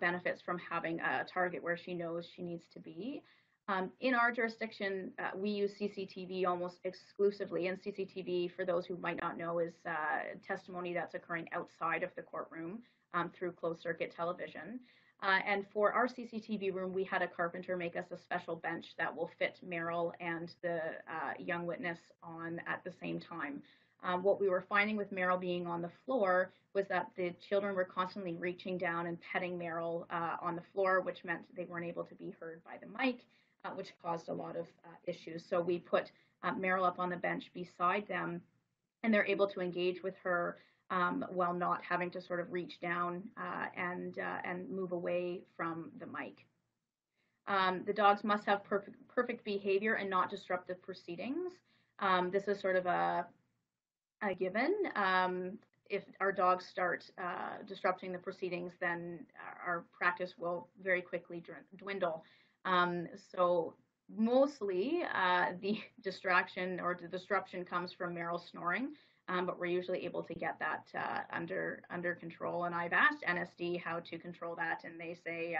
benefits from having a target where she knows she needs to be. In our jurisdiction, we use CCTV almost exclusively, and CCTV, for those who might not know, is testimony that's occurring outside of the courtroom through closed circuit television. And for our CCTV room, we had a carpenter make us a special bench that will fit Meryl and the young witness on at the same time. What we were finding with Meryl being on the floor was that the children were constantly reaching down and petting Meryl on the floor, which meant they weren't able to be heard by the mic, which caused a lot of issues. So we put Meryl up on the bench beside them, and they're able to engage with her while not having to sort of reach down and move away from the mic. The dogs must have perfect behavior and not disrupt the proceedings. This is sort of a given. If our dogs start disrupting the proceedings, then our practice will very quickly dwindle. So mostly the distraction or the disruption comes from Meryl snoring. But we're usually able to get that under control. And I've asked NSD how to control that, and they say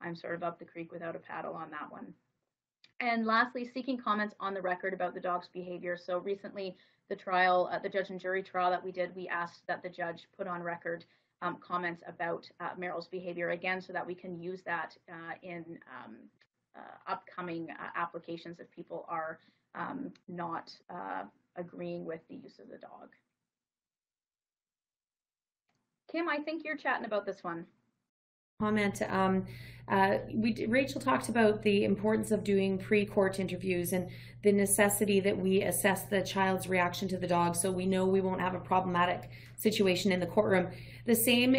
I'm sort of up the creek without a paddle on that one. And lastly, seeking comments on the record about the dog's behavior. So recently, the trial, the judge and jury trial that we did, we asked that the judge put on record comments about Meryl's behavior, again, so that we can use that in upcoming applications if people are not agreeing with the use of the dog. Kim, I think you're chatting about this one. Comment. Rachel talked about the importance of doing pre-court interviews and the necessity that we assess the child's reaction to the dog so we know we won't have a problematic situation in the courtroom. The same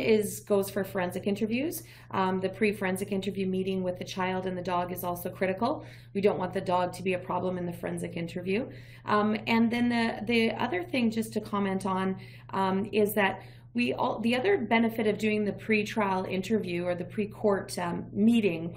goes for forensic interviews. The pre-forensic interview meeting with the child and the dog is also critical. We don't want the dog to be a problem in the forensic interview. And then the other thing just to comment on is that the other benefit of doing the pre-trial interview or the pre-court meeting,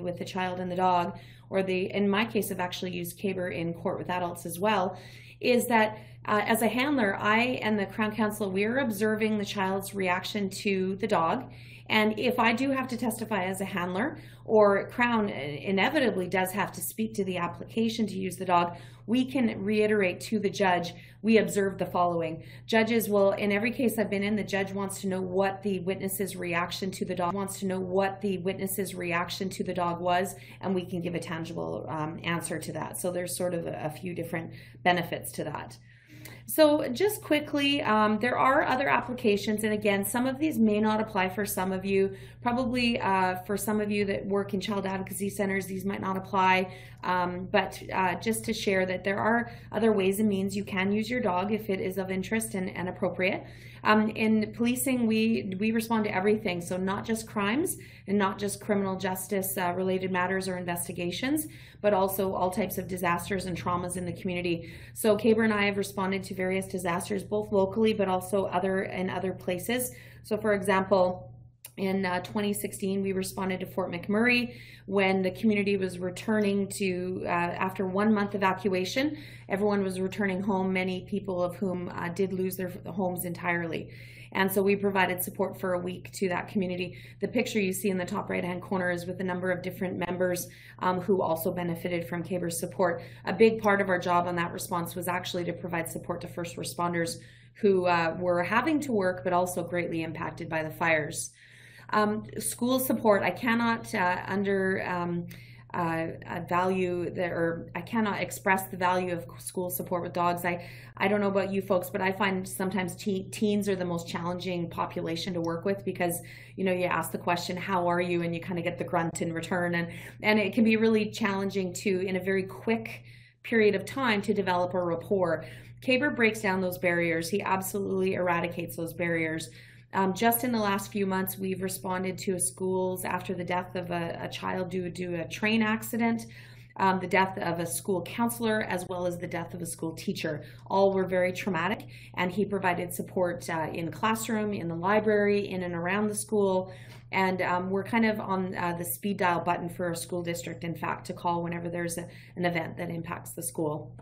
with the child and the dog, or in my case, I've actually used CABR in court with adults as well, is that as a handler, I and the Crown Counsel, we're observing the child's reaction to the dog. And if I do have to testify as a handler, or Crown inevitably does have to speak to the application to use the dog, we can reiterate to the judge, we observe the following. Judges will, in every case I've been in, the judge wants to know what the witness's reaction to the dog was, and we can give a tangible answer to that. So there's sort of a few different benefits to that. So just quickly, there are other applications, and again, some of these may not apply for some of you. Probably for some of you that work in child advocacy centers, these might not apply, but just to share that there are other ways and means you can use your dog if it is of interest and appropriate. In policing, we respond to everything, so not just crimes and not just criminal justice related matters or investigations, but also all types of disasters and traumas in the community. So CABR and I have responded to various disasters, both locally but also in other places. So for example, In 2016, we responded to Fort McMurray when the community was returning to, after 1 month evacuation, everyone was returning home, many people of whom did lose their homes entirely. And so we provided support for a week to that community. The picture you see in the top right-hand corner is with a number of different members who also benefited from CABR's support. A big part of our job on that response was actually to provide support to first responders who were having to work but also greatly impacted by the fires. School support, I cannot value or I cannot express the value of school support with dogs. I don't know about you folks, but I find sometimes teens are the most challenging population to work with because, you know, you ask the question, how are you? And you kind of get the grunt in return. And it can be really challenging to, in a very quick period of time, to develop a rapport. CABR breaks down those barriers. He absolutely eradicates those barriers. Just in the last few months, we've responded to schools after the death of a child due to a train accident, the death of a school counselor, as well as the death of a school teacher. All were very traumatic, and he provided support in the classroom, in the library, in and around the school. And we're kind of on the speed dial button for a school district, in fact, to call whenever there's an event that impacts the school.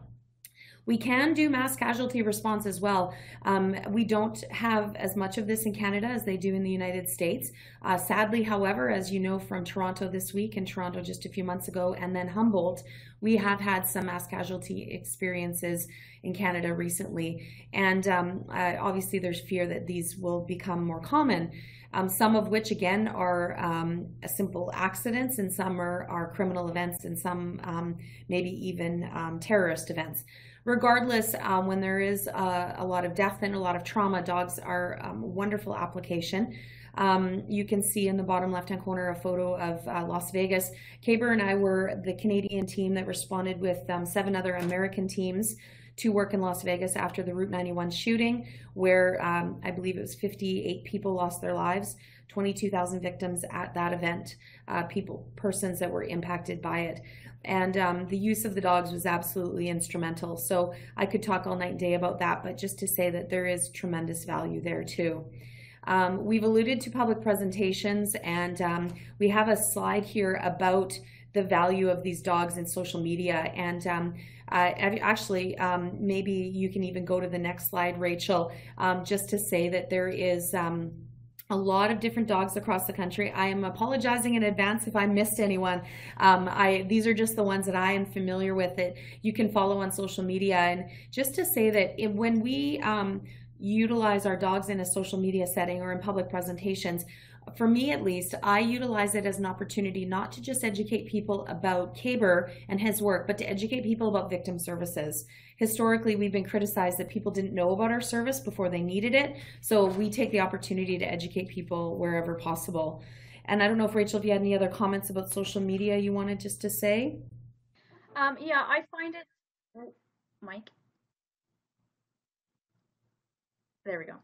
We can do mass casualty response as well. We don't have as much of this in Canada as they do in the United States. Sadly, however, as you know from Toronto this week and Toronto just a few months ago, and then Humboldt, we have had some mass casualty experiences in Canada recently. And obviously there's fear that these will become more common. Some of which, again, are simple accidents, and some are criminal events, and some maybe even terrorist events. Regardless, when there is a lot of death and a lot of trauma, dogs are a wonderful application. You can see in the bottom left-hand corner a photo of Las Vegas. CABR and I were the Canadian team that responded with 7 other American teams to work in Las Vegas after the Route 91 shooting, where I believe it was 58 people lost their lives, 22,000 victims at that event, persons that were impacted by it. And the use of the dogs was absolutely instrumental. So I could talk all night and day about that, but just to say that there is tremendous value there too. We've alluded to public presentations, and we have a slide here about the value of these dogs in social media. And actually, maybe you can even go to the next slide, Rachel, just to say that there is a lot of different dogs across the country. I am apologizing in advance if I missed anyone. These are just the ones that I am familiar with that you can follow on social media. And just to say that when we utilize our dogs in a social media setting or in public presentations, for me at least, I utilize it as an opportunity not to just educate people about CABR and his work, but to educate people about victim services. Historically, we've been criticized that people didn't know about our service before they needed it. So we take the opportunity to educate people wherever possible. And I don't know if, Rachel, if you had any other comments about social media you wanted just to say? Yeah, I find it, Mike. There we go.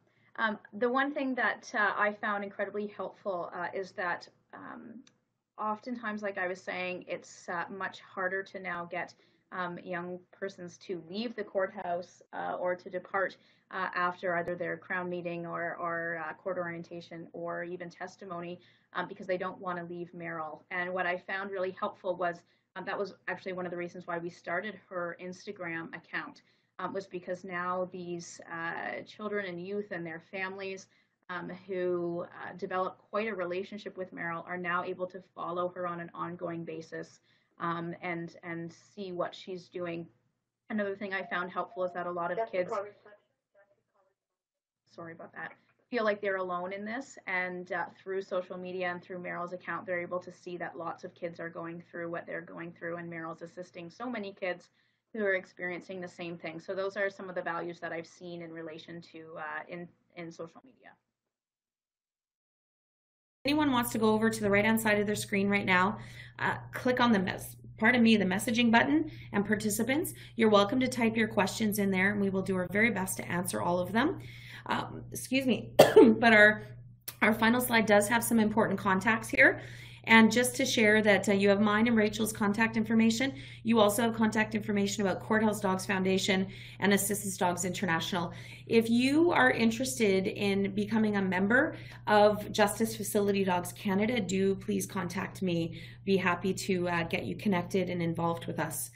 The one thing that I found incredibly helpful is that oftentimes, like I was saying, it's much harder to now get young persons to leave the courthouse or to depart after either their Crown meeting or court orientation or even testimony because they don't want to leave Merrill. And what I found really helpful was that was actually one of the reasons why we started her Instagram account. Was because now these children and youth and their families who develop quite a relationship with Merrill are now able to follow her on an ongoing basis and see what she's doing. Another thing I found helpful is that a lot of kids, sorry about that, feel like they're alone in this, and through social media and through Merrill's account, they're able to see that lots of kids are going through what they're going through, and Merrill's assisting so many kids who are experiencing the same thing. So those are some of the values that I've seen in relation to in social media. Anyone wants to go over to the right-hand side of their screen right now, click on the messaging button and participants. You're welcome to type your questions in there, and we will do our very best to answer all of them. Excuse me, but our final slide does have some important contacts here. And just to share that you have mine and Rachel's contact information. You also have contact information about Courthouse Dogs Foundation and Assistance Dogs International. If you are interested in becoming a member of Justice Facility Dogs Canada, do please contact me. Be happy to get you connected and involved with us.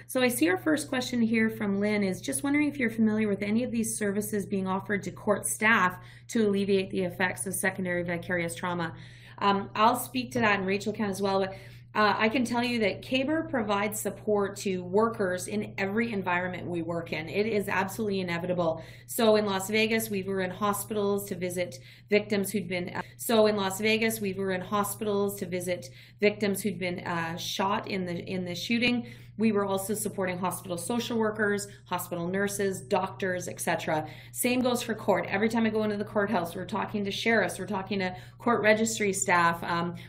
So I see our first question here from Lynn is just wondering if you're familiar with any of these services being offered to court staff to alleviate the effects of secondary vicarious trauma. I'll speak to that, and Rachel can as well. But I can tell you that CABR provides support to workers in every environment we work in. It is absolutely inevitable. So in Las Vegas, we were in hospitals to visit victims who'd been shot in the shooting. We were also supporting hospital social workers, hospital nurses, doctors, etc. Same goes for court. Every time I go into the courthouse, we're talking to sheriffs, we're talking to court registry staff,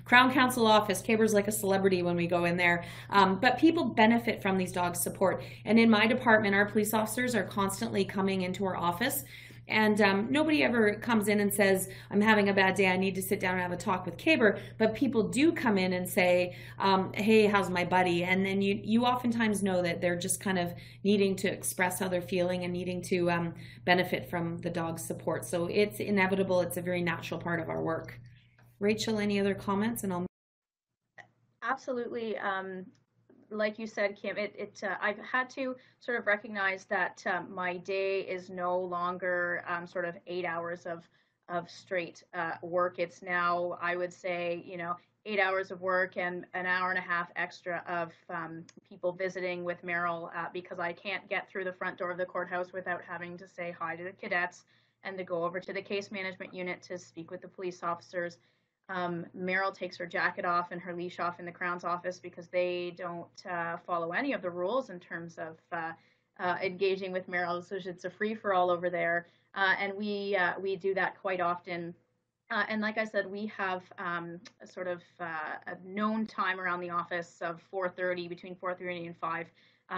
Crown Counsel office. CABR's like a celebrity when we go in there. But people benefit from these dogs support. And in my department, our police officers are constantly coming into our office. And nobody ever comes in and says, I'm having a bad day, I need to sit down and have a talk with CABR. But people do come in and say, hey, how's my buddy? And then you oftentimes know that they're just kind of needing to express how they're feeling and needing to benefit from the dog's support. So it's inevitable. It's a very natural part of our work. Rachel, any other comments? And I'll... Absolutely. Like you said, Kim, I've had to sort of recognize that my day is no longer sort of 8 hours of straight work. It's now, I would say, 8 hours of work and an hour and a half extra of people visiting with Meryl because I can't get through the front door of the courthouse without having to say hi to the cadets and to go over to the case management unit to speak with the police officers. Meryl takes her jacket off and her leash off in the Crown's office because they don't follow any of the rules in terms of engaging with Meryl, so it's a free-for-all over there, and we do that quite often. And like I said, we have sort of a known time around the office of 4:30, between 4:30 and 5,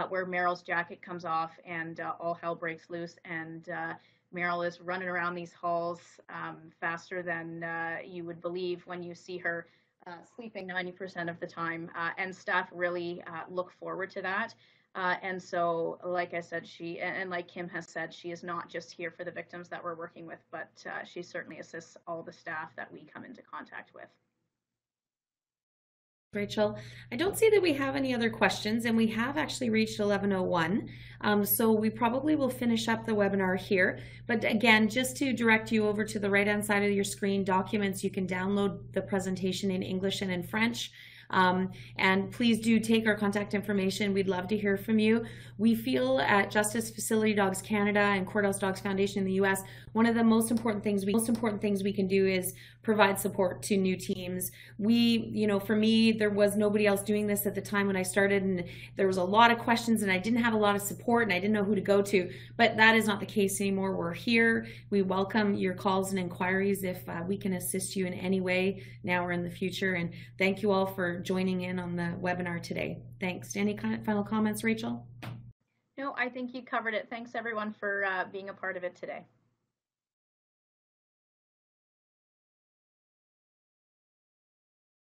where Meryl's jacket comes off and all hell breaks loose, and Meryl is running around these halls faster than you would believe when you see her sleeping 90% of the time. And staff really look forward to that. And so, like I said, and like Kim has said, she is not just here for the victims that we're working with, but she certainly assists all the staff that we come into contact with. Rachel, I don't see that we have any other questions, and we have actually reached 11:01, so we probably will finish up the webinar here. But again, just to direct you over to the right-hand side of your screen, documents, you can download the presentation in English and in French. And please do take our contact information. We'd love to hear from you. We feel at Justice Facility Dogs Canada and Courthouse Dogs Foundation in the US, one of the most important things we can do is provide support to new teams. For me, there was nobody else doing this at the time when I started, and there was a lot of questions, and I didn't have a lot of support, and I didn't know who to go to. But that is not the case anymore. We're here. We welcome your calls and inquiries if we can assist you in any way now or in the future. And thank you all for joining in on the webinar today. Thanks. Any final comments, Rachel? No, I think you covered it. Thanks everyone for being a part of it today.